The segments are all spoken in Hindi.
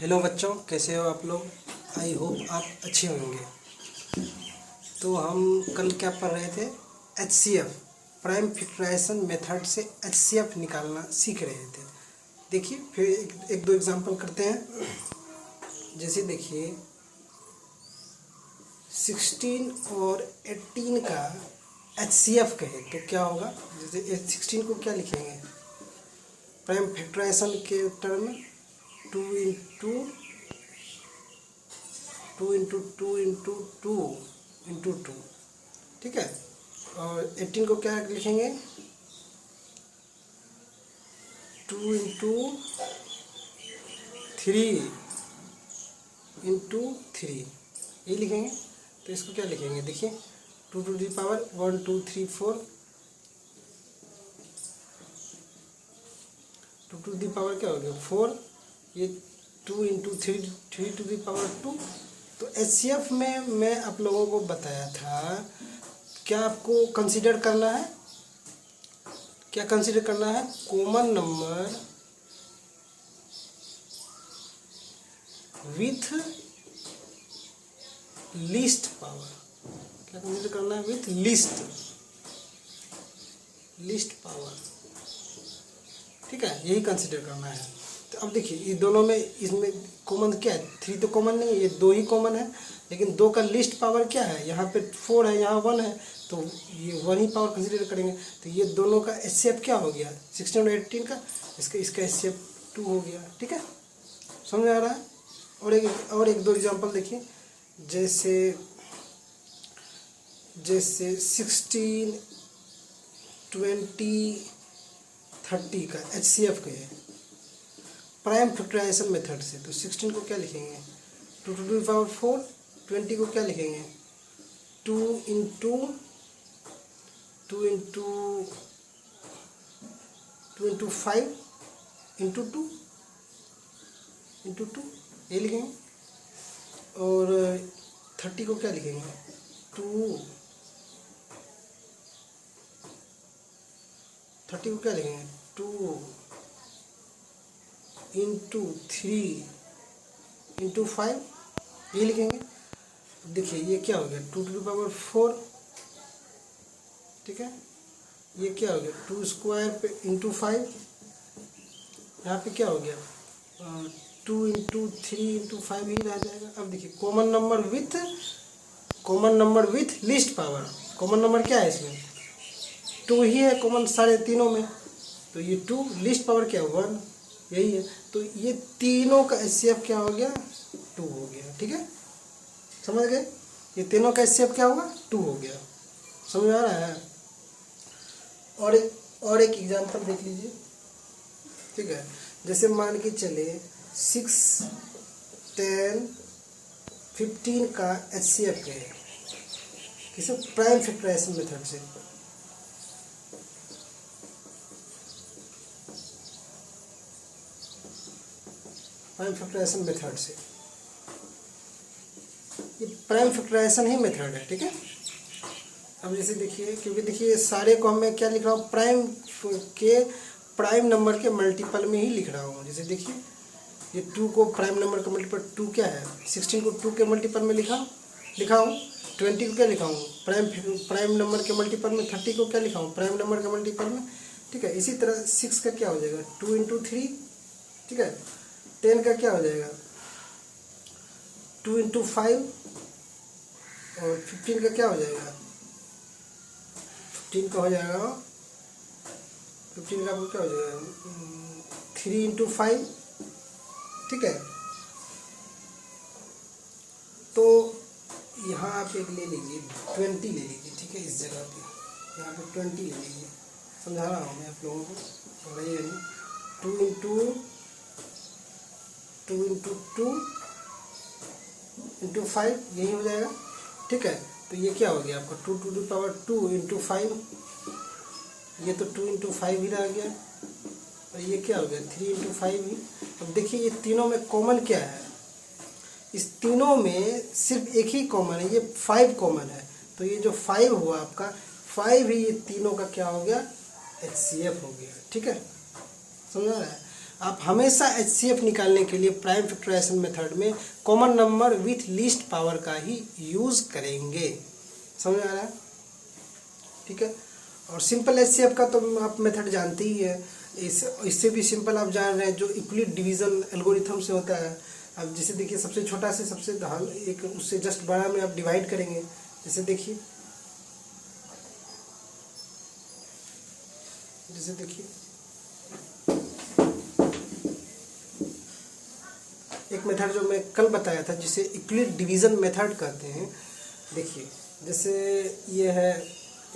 हेलो बच्चों, कैसे हो आप लोग। आई होप आप अच्छे होंगे। तो हम कल क्या पढ़ रहे थे, एचसीएफ प्राइम फैक्टराइजेशन मेथड से एचसीएफ निकालना सीख रहे थे। देखिए फिर एक दो एग्जांपल करते हैं। जैसे देखिए 16 और 18 का एचसीएफ कहे तो क्या होगा। जैसे 16 को क्या लिखेंगे प्राइम फैक्टराइजेशन के टर्म में, 2 इंटू 2 ठीक है। और 18 को क्या लिखेंगे, 2 इंटू 3 ये लिखेंगे। तो इसको क्या लिखेंगे, देखिए 2 to the power 1 2 3 4, 2 to the power क्या हो गया 4, ये 2 इंटू 3 तो एचसीएफ में मैं आप लोगों को बताया था क्या आपको कंसीडर करना है, क्या कंसीडर करना है, common number with least power. क्या कंसीडर करना है, विथ लीस्ट पावर, ठीक है, यही कंसीडर करना है। तो अब देखिए ये दोनों में, इसमें कॉमन क्या है, 3 तो कॉमन नहीं है, ये 2 ही कॉमन है। लेकिन 2 का लीस्ट पावर क्या है, यहाँ पे 4 है, यहाँ 1 है, तो ये 1 ही पावर कंसीडर करेंगे। तो ये दोनों का एचसीएफ क्या हो गया, 16 और 18 का, इसका एचसीएफ 2 हो गया। ठीक है, समझ आ रहा है। और एक दो एग्जाम्पल देखिए। जैसे 16 20 30 का एचसीएफ का है प्राइम फैक्टराइजेशन मेथड से। तो 16 को क्या लिखेंगे, 2 टू दी पावर 4, 20 को क्या लिखेंगे 2 इंटू 5 इंटू 2 ये लिखेंगे। और 30 को क्या लिखेंगे 30 को क्या लिखेंगे 2 इंटू 3 इंटू 5 ये लिखेंगे। देखिए ये क्या हो गया 2 टू दी पावर 4, ठीक है। ये क्या हो गया 2 स्क्वायर पे इंटू 5, यहाँ पे क्या हो गया 2 इंटू 3 इंटू 5 ही रह जाएगा। अब देखिए common number with least power. Common number क्या है इसमें 2 ही है कॉमन सारे तीनों में। तो ये 2, लीस्ट पावर क्या है 1, यही है। तो ये तीनों का एचसीएफ क्या हो गया 2 हो गया। ठीक है, समझ गए, ये तीनों का एचसीएफ क्या होगा 2 हो गया। समझ आ रहा है। और एक एग्जांपल देख लीजिए, ठीक है। जैसे मान के चले 6 10 15 का एचसीएफ है किसे, प्राइम फैक्टराइजेशन मेथड से। प्राइम फैक्टराइजेशन मेथड से, ये प्राइम फैक्टराइजेशन ही मेथड है। ठीक है, अब जैसे देखिए, क्योंकि देखिए सारे को मैं क्या लिख रहा हूँ, प्राइम नंबर के मल्टीपल में ही लिख रहा हूँ। जैसे देखिए ये 2 को प्राइम नंबर का मल्टीपल 2 क्या है, 16 को 2 के मल्टीपल में लिखा हूँ। 20 को क्या लिखा हूँ प्राइम नंबर के मल्टीपल में। 30 को क्या लिखा हूँ प्राइम नंबर के मल्टीपल में। ठीक है, इसी तरह 6 का क्या हो जाएगा 2 इंटू 3, ठीक है। 10 का क्या हो जाएगा 2 इंटू 5, और 15 का क्या हो जाएगा 15 का हो जाएगा 15 का आपको क्या हो जाएगा 3 इंटू 5, ठीक है। तो यहाँ आप एक ले लीजिए 20 ले लीजिए, ठीक है। इस जगह पे यहाँ पे 20 ले लीजिए, समझा रहा हूँ मैं आप लोगों को, समझिए नहीं। 2 इंटू 5 यही हो जाएगा, ठीक है। तो ये क्या हो गया आपका 2 टू दी पावर 2 इंटू 5, ये तो 2 इंटू 5 ही रह गया। और ये क्या हो गया 3 इंटू 5 ही। अब देखिए ये तीनों में कॉमन क्या है, इस तीनों में सिर्फ एक ही कॉमन है, ये 5 कॉमन है। तो ये जो 5 हुआ आपका 5 ही ये तीनों का क्या हो गया एचसीएफ हो गया। ठीक है, समझ आ रहा है। आप हमेशा HCF निकालने के लिए प्राइम फैक्टराइजेशन मेथड में common number with least power का ही यूज करेंगे। समझ आ रहा है? ठीक है। और सिंपल HCF का तो आप मेथड जानते ही है। इससे भी सिंपल आप जान रहे हैं जो यूक्लिड डिवीजन एल्गोरिथम से होता है। अब जैसे देखिए सबसे छोटा से सबसे एक उससे जस्ट बड़ा में आप डिवाइड करेंगे। जैसे देखिए एक मेथड जो मैं कल बताया था जिसे यूक्लिड डिवीजन मेथड कहते हैं। देखिए जैसे ये है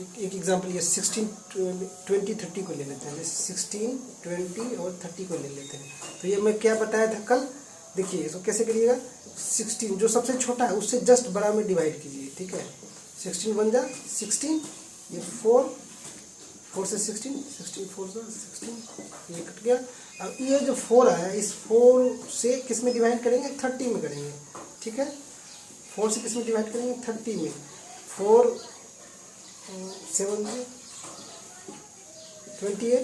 एक एग्जांपल, ये 16, 20, 30 को ले लेते हैं। जैसे 16, 20 और 30 को ले लेते हैं। तो ये मैं क्या बताया था कल, देखिए इसको कैसे करिएगा। 16 जो सबसे छोटा है उससे जस्ट बड़ा में डिवाइड कीजिए। ठीक है, 16 बन जा 16, ये 4 से 16, 4 से 16, ये कट गया। अब ये जो 4 आया इस 4 से किस में डिवाइड करेंगे, 30 में करेंगे। ठीक है, 4 से किस में डिवाइड करेंगे, 30 में। 4 7 28,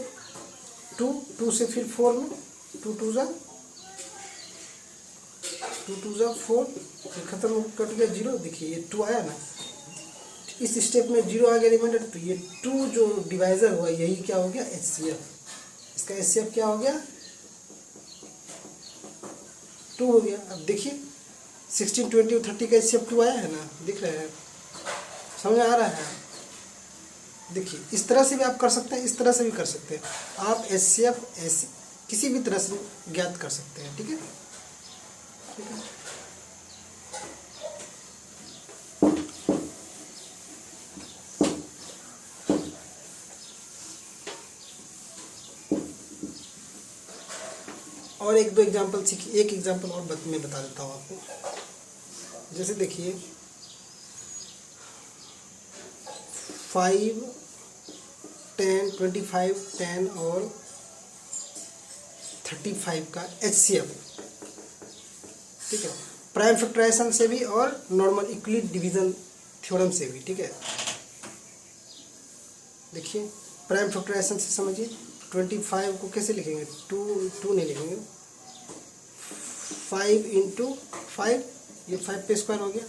2 से फिर 4 में, 2 2 जा 4, खत्म, कट गया 0। देखिए ये 2 आया ना, इस स्टेप में 0 आ गया रिमाइंडर। तो ये 2 जो डिवाइजर हुआ यही क्या हो गया, HCF। इसका HCF क्या हो गया, 2 हो गया। अब देखिए 16, 20 और 30 का HCF 2 आया है ना, दिख रहा है, समझ आ रहा है। देखिए इस तरह से भी आप कर सकते हैं, इस तरह से भी कर सकते हैं। आप HCF ऐसे किसी भी तरह से ज्ञात कर सकते हैं। ठीक है, ठीक है। और एक दो एग्जांपल सीखिए, एक एग्जांपल और मैं बता देता हूँ आपको। जैसे देखिए 5, 10, 25, 10 और 35 का HCF। ठीक है, प्राइम फैक्टराइजेशन से भी और नॉर्मल यूक्लिड डिवीजन थ्योरम से भी। ठीक है, देखिए प्राइम फैक्टराइजेशन से समझिए। 25 को कैसे लिखेंगे, 2 नहीं लिखेंगे, 5 × 5, ये 5 पे स्क्वायर हो गया,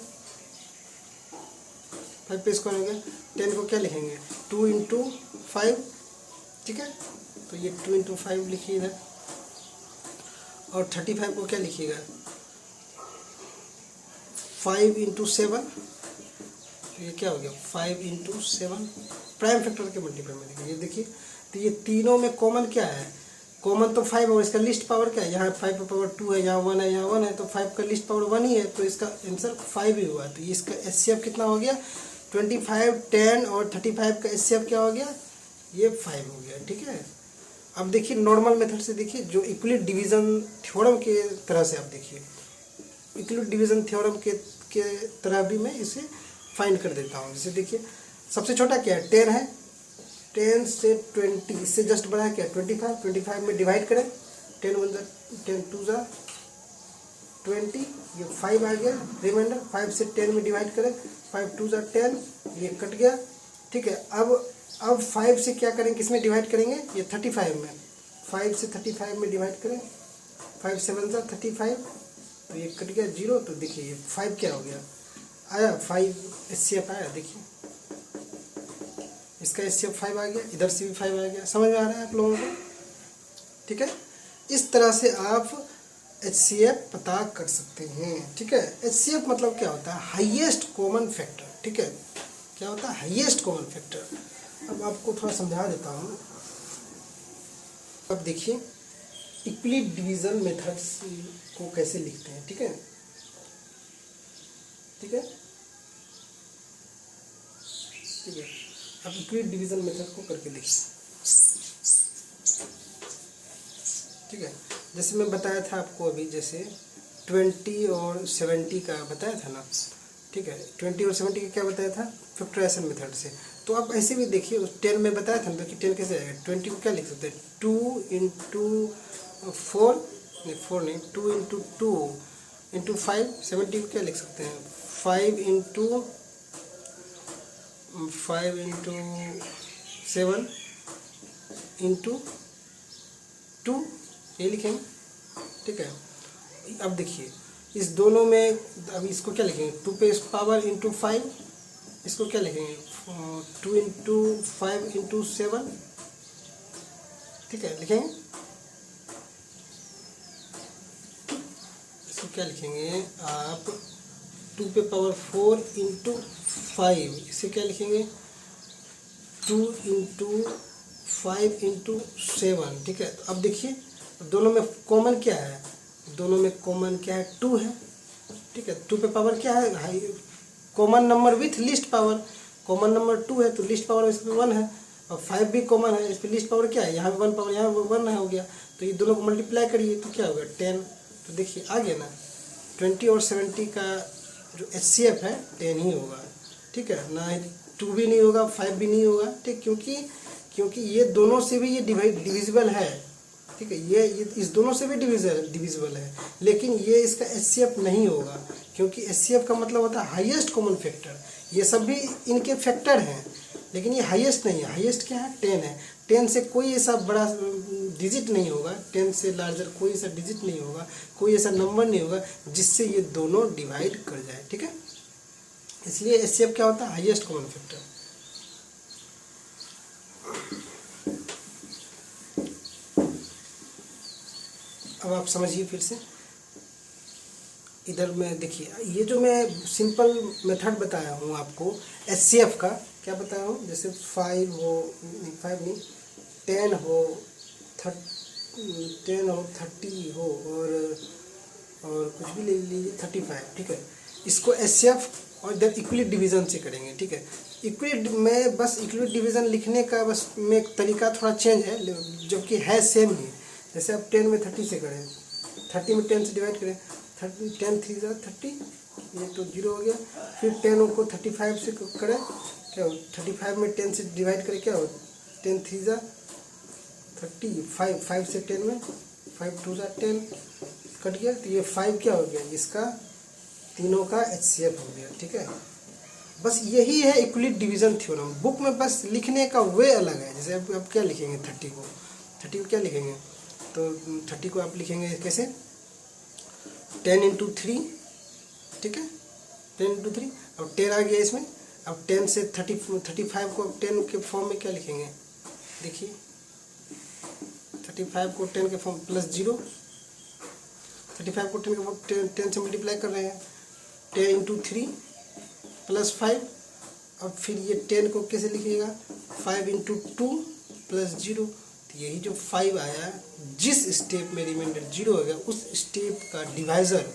5 पे स्क्वायर हो गया। 10 को क्या लिखेंगे, 2 × 5। ठीक है, तो ये 2 × 5 लिखिए इधर। और 35 को क्या लिखिएगा, 5 × 7। ये क्या हो गया, 5 × 7। प्राइम फैक्टर के मल्टीपल में देखिए, ये देखिए। तो ये तीनों में कॉमन क्या है, कॉमन तो 5 और इसका लिस्ट पावर क्या है, यहाँ 5 का पावर 2 है, यहाँ 1 है, यहाँ 1 है, तो 5 का लिस्ट पावर 1 ही है, तो इसका आंसर 5 ही हुआ। तो इसका HCF कितना हो गया, 25, 10 और 35 का HCF क्या हो गया, ये 5 हो गया। ठीक है, अब देखिए नॉर्मल मेथड से देखिए, जो यूक्लिड डिवीजन थ्योरम के तरह से आप देखिए, यूक्लिड डिवीजन थ्योरम के तरह भी मैं इसे फाइंड कर देता हूँ। जैसे देखिए सबसे छोटा क्या है, 10 है, 10 से 20, इससे जस्ट बड़ा है क्या, 25। 25 में डिवाइड करें, 10 1 10, 2 20, ये 5 आ गया रिमाइंडर। 5 से 10 में डिवाइड करें, 5 2 10, ये कट गया। ठीक है, अब 5 से क्या करेंगे, किस में डिवाइड करेंगे, ये 35 में। 5 से 35 में डिवाइड करें, 5 7 35, तो ये कट गया 0। तो देखिए ये 5 क्या हो गया, आया 5 HCF आया। देखिए इसका HCF 5 आ गया, इधर से भी 5 आ गया। समझ में आ रहा है आप लोगों को? ठीक है, इस तरह से आप HCF पता कर सकते हैं। ठीक है, HCF मतलब क्या होता है, हाईएस्ट कॉमन फैक्टर। ठीक है, क्या होता है, हाईएस्ट कॉमन फैक्टर। अब आपको थोड़ा समझा देता हूँ। अब देखिए यूक्लिड डिवीजन मेथड्स को कैसे लिखते हैं। ठीक है, ठीक है, ठीक है। अब यूक्लिड डिवीजन मेथड को करके देखिए। ठीक है, जैसे मैं बताया था आपको अभी, जैसे 20 और 70 का बताया था ना। ठीक है, 20 और 70 का क्या बताया था, फैक्टराइजेशन मेथड से। तो आप ऐसे भी देखिए, उस 10 में बताया था ना, कि 10 कैसे आएगा। 20 को क्या लिख सकते हैं, 2 × 4 नहीं, 4 नहीं, 2 × 2 × 5। 70 को क्या लिख सकते हैं, 5 × 7 × 2, ये लिखेंगे, ठीक है। अब देखिए इस दोनों में, अब इसको क्या लिखेंगे, 2 पे पावर इंटू 5, इसको क्या लिखेंगे 2 इंटू 5 इंटू 7, ठीक है, लिखेंगे। इसको क्या लिखेंगे आप 2 पे पावर 4 इंटू 5, इसे क्या लिखेंगे 2 इंटू 5 इंटू 7, ठीक है। तो अब देखिए दोनों में कॉमन क्या है, दोनों में कॉमन क्या है 2 है, ठीक है। 2 पे पावर क्या है, high common number with list power, common number 2 है तो लिस्ट पावर इस पर 1 है, और 5 भी कॉमन है, इस पर लिस्ट पावर क्या है, यहाँ भी 1 पावर, यहाँ 1 है, हो गया। तो ये दोनों को मल्टीप्लाई करिए तो क्या होगा 10, तो देखिए आ गया ना। 20 और 70 का जो HCF है 10 ही होगा, ठीक है ना। 2 भी नहीं होगा, 5 भी नहीं होगा, ठीक, क्योंकि ये दोनों से भी ये डिविजिबल है, ठीक है। ये इस दोनों से भी डिविजिबल है, लेकिन ये इसका HCF नहीं होगा, क्योंकि HCF का मतलब होता है हाईएस्ट कॉमन फैक्टर। ये सब भी इनके फैक्टर हैं, लेकिन ये हाईएस्ट नहीं है। हाईएस्ट क्या है 10 है। 10 से कोई ऐसा बड़ा डिजिट नहीं होगा, 10 से लार्जर कोई ऐसा डिजिट नहीं होगा, कोई ऐसा नंबर नहीं होगा जिससे ये दोनों डिवाइड कर जाए, ठीक है। इसलिए HCF क्या होता है, हाईएस्ट कॉमन फैक्टर। अब आप समझिए फिर से, इधर में देखिए ये जो मैं सिंपल मेथड बताया हूँ आपको HCF का, क्या बताया हूँ, जैसे 5 हो, 5 नहीं 10 हो, 30 हो, और कुछ भी ले लीजिए 35, ठीक है। इसको HCF और इधर इक्विलिट डिवीज़न से करेंगे, ठीक है। इक्विलिट में बस इक्विलिट डिवीज़न लिखने का बस में तरीका थोड़ा चेंज है, जबकि है सेम ही। जैसे आप 10 में 30 से करें, 30 में 10 से डिवाइड करें, 10 3 30, ये तो 0 हो गया। फिर 10 को 35 से करें, क्या हो, 35 में 10 से डिवाइड करें, क्या हो, 10 3 35, 5 से 10 में 5 2 10 कट गया, तो ये 5 क्या हो गया, इसका तीनों का HCF हो गया, ठीक है। बस यही है इक्विलिट डिवीज़न थ्योरम। बुक में बस लिखने का वे अलग है। जैसे आप क्या लिखेंगे 30 को क्या लिखेंगे, तो 30 को आप लिखेंगे कैसे 10 इंटू 3, ठीक है, 10 इंटू 3। अब 10 आ गया इसमें। अब 10 से 35 को 10 के फॉर्म में क्या लिखेंगे, देखिए 35 को 10 के फॉर्म प्लस 0, 35 को 10 के फॉर्म 10 से मल्टीप्लाई कर रहे हैं, 10 इंटू 3 प्लस 5। अब फिर ये 10 को कैसे लिखिएगा 5 इंटू 2 प्लस 0। तो यही जो 5 आया, जिस स्टेप में रिमाइंडर 0 हो गया, उस स्टेप का डिवाइज़र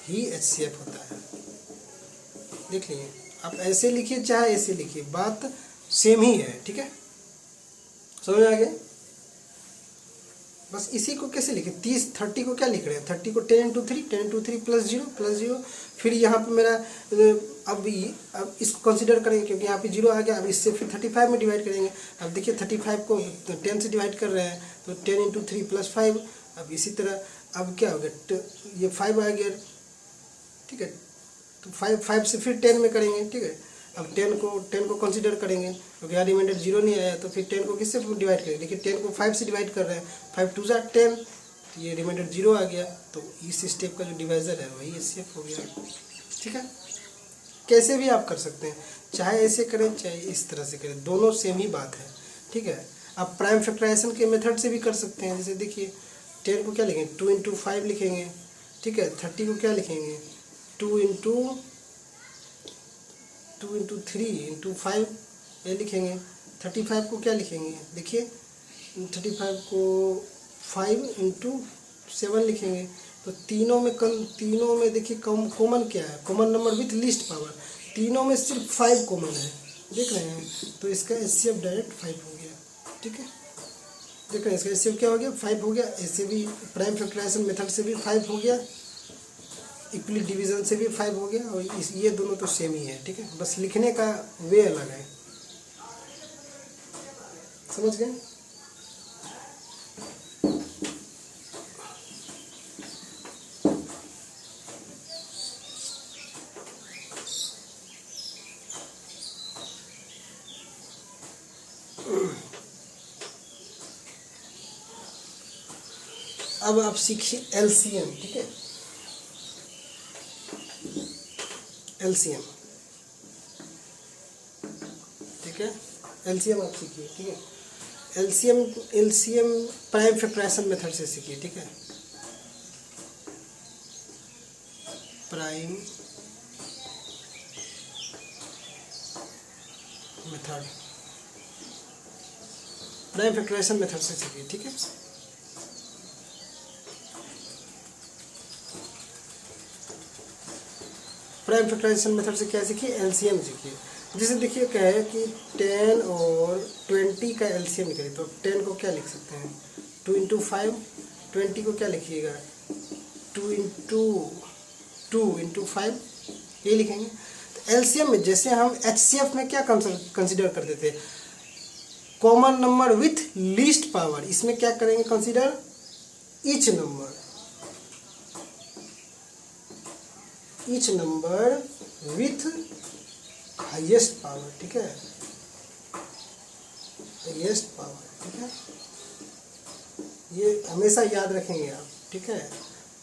ही HCF होता है। देख लीजिए, आप ऐसे लिखिए चाहे ऐसे लिखिए, बात सेम ही है, ठीक है, समझ आ गया। बस इसी को कैसे लिखे 30 को क्या लिख रहे हैं, 30 को 10 इंटू 3 प्लस 0। फिर यहाँ पे मेरा अब इसको कंसिडर करेंगे, क्योंकि यहाँ पे 0 आ गया। अब इससे फिर 35 में डिवाइड करेंगे। अब देखिए 35 को 10 से डिवाइड कर रहे हैं, तो 10 इंटू 3 प्लस 5। अब इसी तरह अब क्या हो गया, ये 5 आ गया, ठीक है। तो 5 से फिर 10 में करेंगे, ठीक है। अब 10 को कंसीडर करेंगे, क्योंकि यहाँ रिमाइंडर 0 नहीं आया, तो फिर 10 को किससे डिवाइड करेंगे, देखिए 10 को 5 से डिवाइड कर रहे हैं, 5 2 10, तो ये रिमाइंडर 0 आ गया। तो इस स्टेप का जो डिवाइज़र है वही HCF हो गया, ठीक है। कैसे भी आप कर सकते हैं, चाहे ऐसे करें चाहे इस तरह से करें, दोनों सेम ही बात है, ठीक है। आप प्राइम फैक्टराइजेशन के मेथड से भी कर सकते हैं। जैसे देखिए 10 को क्या लिखेंगे 2 इंटू 5 लिखेंगे, ठीक है। 30 को क्या लिखेंगे 2 इंटू 3 इंटू 5 ये लिखेंगे। 35 को क्या लिखेंगे, देखिए 35 को 5 इंटू 7 लिखेंगे। तो तीनों में देखिए कॉमन क्या है, common number with list power. तीनों में सिर्फ 5 कॉमन है, देख रहे हैं, तो इसका HCF डायरेक्ट 5 हो गया, ठीक है। देख रहे हैं इसका HCF क्या हो गया 5 हो गया। ऐसे भी प्राइम फैक्टराइजेशन मेथड से भी 5 हो गया, इक्विलिट डिवीज़न से भी 5 हो गया, और ये दोनों तो सेम ही है, ठीक है। बस लिखने का वे अलग है, समझ गए। अब आप सीखिए एलसीएम, ठीक है, एलसीएम, ठीक है, एलसीएम आप सीखिए, ठीक है। LCM LCM prime factorisation method से सीखिए, ठीक है, prime method, prime factorisation method से सीखिए, ठीक है। प्राइम फैक्टराइजेशन मेथड से क्या सीखिए, एलसीएम सीखिए। जैसे देखिए क्या है कि 10 और 20 का एलसीएम निकालिए, तो 10 को क्या लिख सकते हैं 2 इंटू 5, 20 को क्या लिखिएगा 2 इंटू 5, ये लिखेंगे। तो एलसीएम में जैसे हम एचसीएफ में क्या कंसिडर करते थे, common number with least power, इसमें क्या करेंगे consider each number with highest power, ठीक है, हाईएस्ट पावर, ठीक है, ये हमेशा याद रखेंगे आप, ठीक है।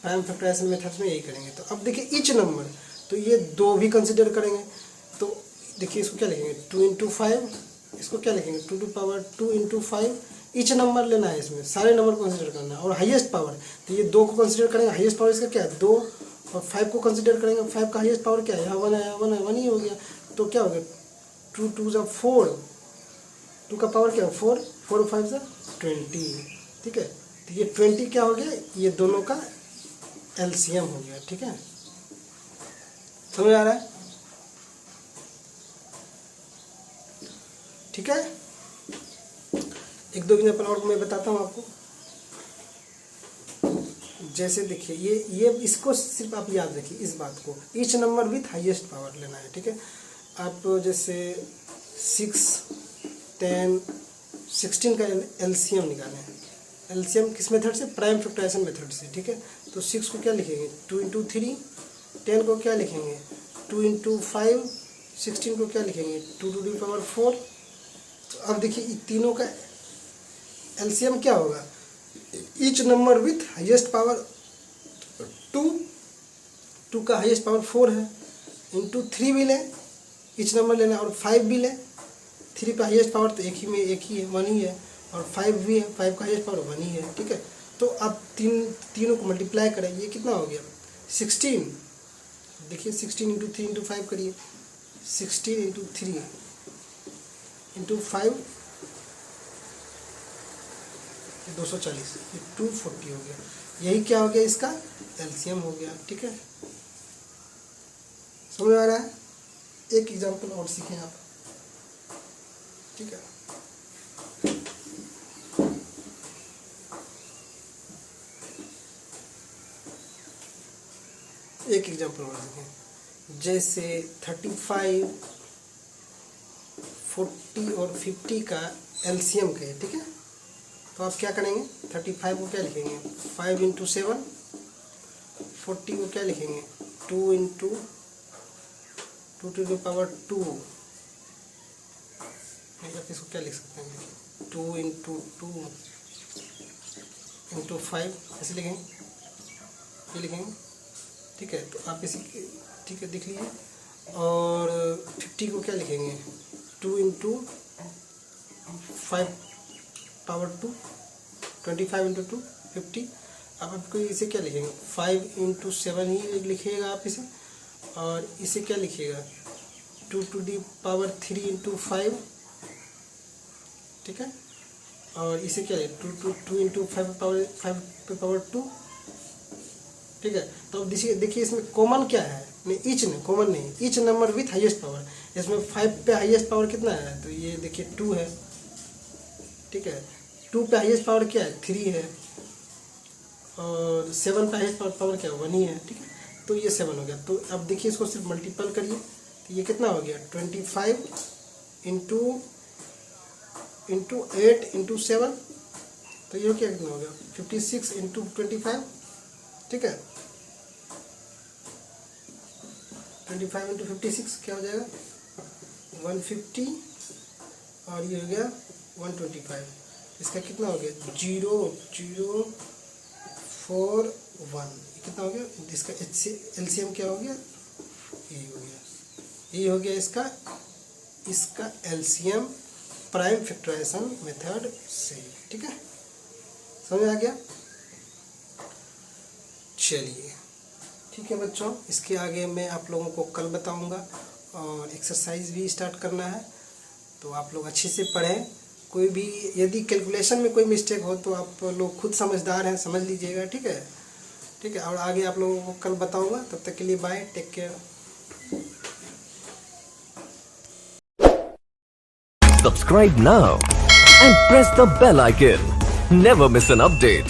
प्राइम फैक्टराइजेशन मेथड्स में यही करेंगे। तो अब देखिए ईच नंबर, तो ये 2 भी कंसिडर करेंगे, तो देखिए इसको क्या लिखेंगे 2 इंटू 5, इसको क्या लिखेंगे 2 to power 2 into 5, each number लेना है, इसमें सारे नंबर को कंसिडर करना है। और हाईएस्ट पावर, तो ये 2 को कंसिडर करेंगे, हाईएस्ट पावर इसका क्या है 2, और 5 को कंसिडर करेंगे, 5 का हाईएस्ट पावर क्या है, यहाँ 1 है, 1 है, 1 ही हो गया। तो क्या हो गया 2 2 ज़ा 4, 2 का पावर क्या है 4, 4 और 5 ज़ा 20, ठीक है। तो ये 20 क्या हो गया, ये दोनों का एलसीएम हो गया, ठीक है, समझ आ रहा है, ठीक है। एक दो एग्जाम्पल और मैं बताता हूँ आपको। जैसे देखिए ये इसको सिर्फ आप याद रखिए, इस बात को, each number with highest power लेना है, ठीक है। आप जैसे 6, 10, 16 का एलसीएम निकालें, एलसीएम किस मेथड से, प्राइम फैक्टराइजेशन मेथड से, ठीक है। तो 6 को क्या लिखेंगे 2 इंटू 3, 10 को क्या लिखेंगे 2 इंटू 5, 16 को क्या लिखेंगे 2 टू दी पावर 4। तो अब देखिए इन तीनों का एलसीएम क्या होगा, each number with highest power 2 का हाईएस्ट पावर 4 है, इंटू 3 भी लें, ईच नंबर लेना, और 5 भी लें, 3 का हाईएस्ट पावर तो एक ही है 1 ही है, और 5 भी है, 5 का हाईएस्ट पावर 1 ही है, ठीक है। तो अब तीनों को मल्टीप्लाई करें, ये कितना हो गया 16, देखिए 16 इंटू 3 इंटू 5 करिए, 16 इंटू 3 इंटू 5 240, ये 240 हो गया, यही क्या हो गया इसका एलसीएम हो गया, ठीक है, समझ आ रहा है। एक एग्जांपल और सीखें आप, ठीक है। एक एग्जांपल और सीखें, जैसे 35, 40 और 50 का एलसीएम का है, ठीक है। तो आप क्या करेंगे 35 को क्या लिखेंगे 5 इंटू 7, 40 को क्या लिखेंगे 2 इंटू 2 टू द पावर 2, आप इसको क्या लिख सकते हैं देखिए 2 इंटू 2 इंटू 5, ऐसे लिखेंगे, ये लिखेंगे, ठीक है। तो आप इसी, ठीक है, देख लीजिए। और 50 को क्या लिखेंगे 2 इंटू 5 पावर 2, 25 इंटू 2 50। अब आपको इसे क्या लिखेंगे 5 इंटू 7 ही लिखिएगा आप इसे, और इसे क्या लिखिएगा 2 टू दी पावर 3 इंटू 5, ठीक है। और इसे क्या है 2 इंटू 5 पे पावर 2, ठीक है। तो अब देखिए इसमें कॉमन क्या है, नहीं ईच नहीं, कॉमन नहीं, each number with highest power. इसमें 5 पे हाईएस्ट पावर कितना है, तो ये देखिए 2 है, ठीक है। 2 पे हाईएस्ट पावर क्या है 3 है, और 7 पे हाईएस्ट पावर क्या है 1 ही है, ठीक है। तो ये 7 हो गया। तो अब देखिए इसको सिर्फ मल्टीपल करिए, तो ये कितना हो गया 25 इंटू 8 इंटू 7, तो ये क्या कितना हो गया 56 इंटू 25, ठीक है। 25 इंटू 56 क्या हो जाएगा 150, और ये हो गया 125। इसका कितना हो गया 0.0 4 1 कितना हो गया, इसका एलसीएम क्या हो गया, ये हो गया, ये हो गया इसका एलसीएम प्राइम फैक्टराइजेशन मेथड से। ठीक है, समझ आ गया। चलिए ठीक है बच्चों, इसके आगे मैं आप लोगों को कल बताऊंगा और एक्सरसाइज भी स्टार्ट करना है, तो आप लोग अच्छे से पढ़ें। कोई भी यदि कैलकुलेशन में कोई मिस्टेक हो तो आप लोग खुद समझदार हैं, समझ लीजिएगा। ठीक है, ठीक है, और आगे आप लोगों को कल बताऊंगा। तब तक के लिए bye, take care. Subscribe now and press the bell icon. Never miss an update.